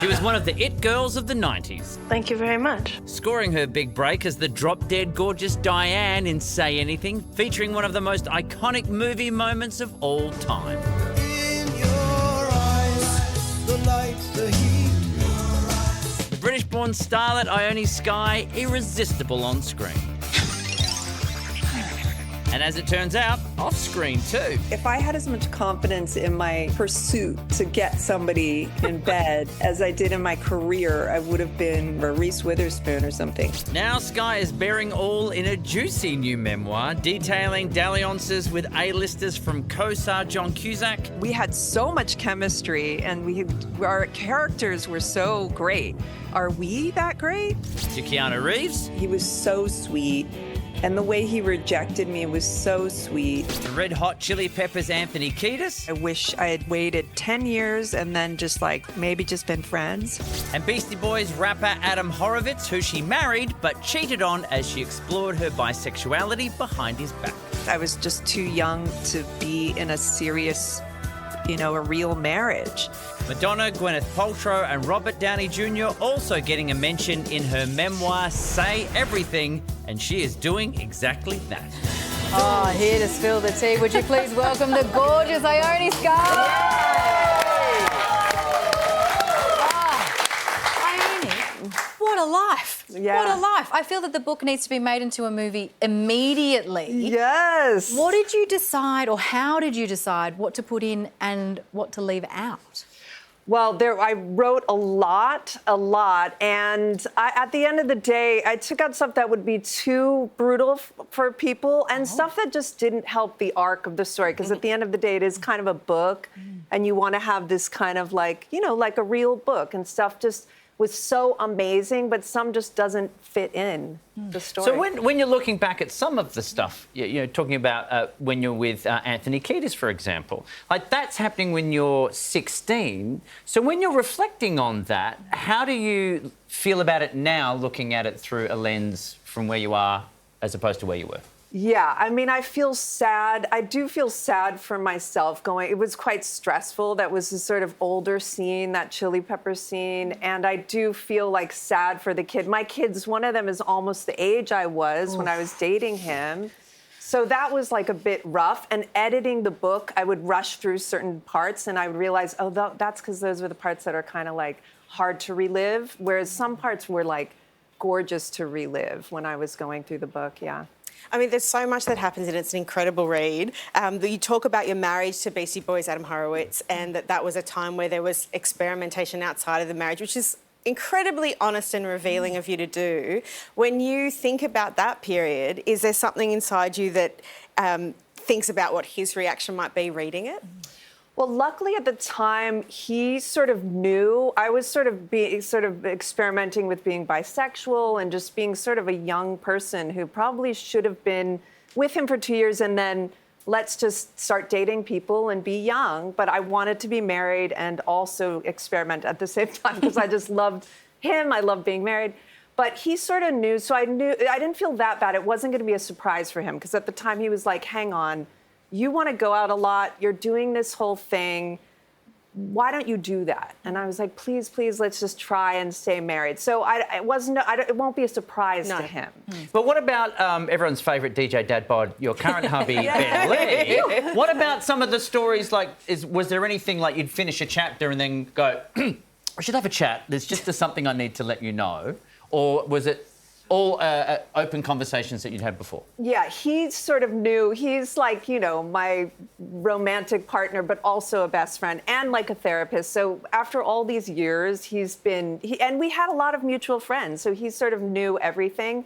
She was one of the it girls of the 90s, Thank you very much. scoring her big break as the drop-dead gorgeous Diane in Say Anything, featuring one of the most iconic movie moments of all time. In your eyes, the light, the heat. The British-born starlet Ione Skye, irresistible on screen. And as it turns out, off-screen too. If I had as much confidence in my pursuit to get somebody in bed as I did in my career, I would have been a Reese Witherspoon or something. Now Skye is bearing all in a juicy new memoir detailing dalliances with A-listers from co-star John Cusack. We had so much chemistry and our characters were so great. Are we that great? To Keanu Reeves. He was so sweet. And the way he rejected me was so sweet. The Red Hot Chili Peppers Anthony Kiedis. I wish I had waited 10 years and then maybe just been friends. And Beastie Boys rapper Adam Horovitz, who she married but cheated on as she explored her bisexuality behind his back. I was just too young to be in a serious, a real marriage. Madonna, Gwyneth Paltrow and Robert Downey Jr. also getting a mention in her memoir, Say Everything, and she is doing exactly that. Oh, here to spill the tea. Would you please welcome the gorgeous Ione Skye? Ione, what a life. Yeah. What a life. I feel that the book needs to be made into a movie immediately. Yes. What did you decide, or how did you decide what to put in and what to leave out? Well, I wrote a lot, and at the end of the day, I took out stuff that would be too brutal for people and stuff that just didn't help the arc of the story, because at the end of the day, it is kind of a book, and you want to have this kind of like a real book, and stuff just was so amazing, but some just doesn't fit in the story. So when you're looking back at some of the stuff, talking about when you're with Anthony Kiedis, for example, like that's happening when you're 16. So when you're reflecting on that, how do you feel about it now, looking at it through a lens from where you are as opposed to where you were? Yeah, I mean, I feel sad. I do feel sad for myself it was quite stressful. That was a sort of older scene, that Chili Pepper scene. And I do feel like sad for the kid. My kids, one of them is almost the age I was when I was dating him. So that was like a bit rough. And editing the book, I would rush through certain parts and I would realize, that's because those were the parts that are kind of like hard to relive. Whereas some parts were like gorgeous to relive when I was going through the book, yeah. I mean, there's so much that happens and it's an incredible read. You talk about your marriage to Beastie Boys, Adam Horowitz, and that was a time where there was experimentation outside of the marriage, which is incredibly honest and revealing of you to do. When you think about that period, is there something inside you that thinks about what his reaction might be reading it? Well, luckily at the time, he sort of knew. I was sort of experimenting with being bisexual and just being sort of a young person who probably should have been with him for 2 years and then let's just start dating people and be young. But I wanted to be married and also experiment at the same time because I just loved him. I loved being married. But he sort of knew, so I didn't feel that bad. It wasn't going to be a surprise for him because at the time he was like, hang on. You want to go out a lot. You're doing this whole thing. Why don't you do that? And I was like, please, let's just try and stay married. So it won't be a surprise to him. But what about everyone's favourite DJ dad bod, your current hubby, Ben Lee? What about some of the stories, was there anything like you'd finish a chapter and then go, I should have a chat, there's just something I need to let you know? Or was it all open conversations that you'd had before? Yeah, he sort of knew. He's like, my romantic partner, but also a best friend and like a therapist. So after all these years, and we had a lot of mutual friends. So he sort of knew everything.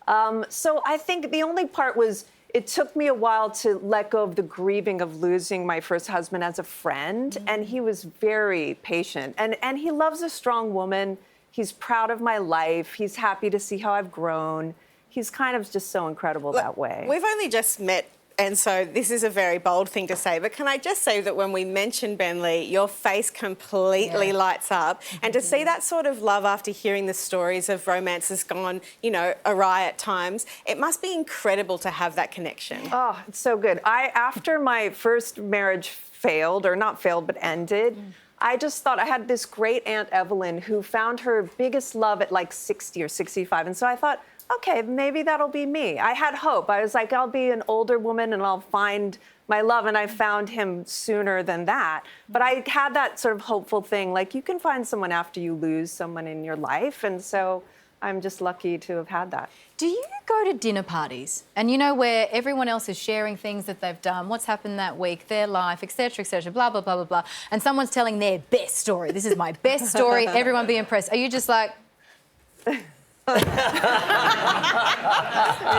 So I think the only part was it took me a while to let go of the grieving of losing my first husband as a friend. And he was very patient. And he loves a strong woman. He's proud of my life. He's happy to see how I've grown. He's kind of just so incredible that way. We've only just met, and so this is a very bold thing to say, but can I just say that when we mention Ben Lee, your face completely lights up. And to see that sort of love after hearing the stories of romances gone, awry at times, it must be incredible to have that connection. Oh, it's so good. After my first marriage failed, or not failed, but ended, I just thought I had this great Aunt Evelyn who found her biggest love at like 60 or 65. And so I thought, okay, maybe that'll be me. I had hope. I was like, I'll be an older woman and I'll find my love. And I found him sooner than that. But I had that sort of hopeful thing, like you can find someone after you lose someone in your life. And so I'm just lucky to have had that. Do you go to dinner parties and you know where everyone else is sharing things that they've done, what's happened that week, their life, etc., blah, blah, blah, blah, blah, and someone's telling their best story. This is my best story. Everyone be impressed. Are you just like...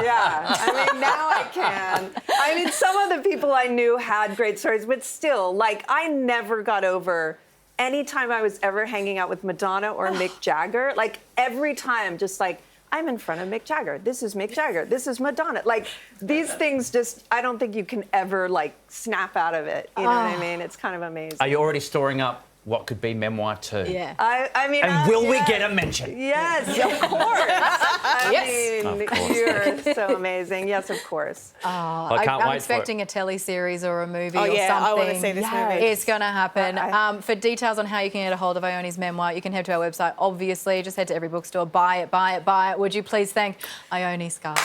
Yeah, I mean, now I can. I mean, some of the people I knew had great stories, but still, like, I never got over any time I was ever hanging out with Madonna or Mick Jagger. Like, every time, just like, I'm in front of Mick Jagger. This is Mick Jagger. This is Madonna. Like, these things just, I don't think you can ever, like, snap out of it. You know what I mean? It's kind of amazing. Are you already storing up what could be memoir 2? Yeah. I mean, And will we yes. get a mention? Yes, of course. Yes. I mean, Of course. you're so amazing. Yes, of course. I can't I'm wait expecting a teleseries or a movie Oh, or yeah, something. I want to see this movie. It's going to happen. I- For details on how you can get a hold of Ione's memoir, you can head to our website, obviously. Just head to every bookstore, buy it, buy it, buy it. Would you please thank Ione Skye?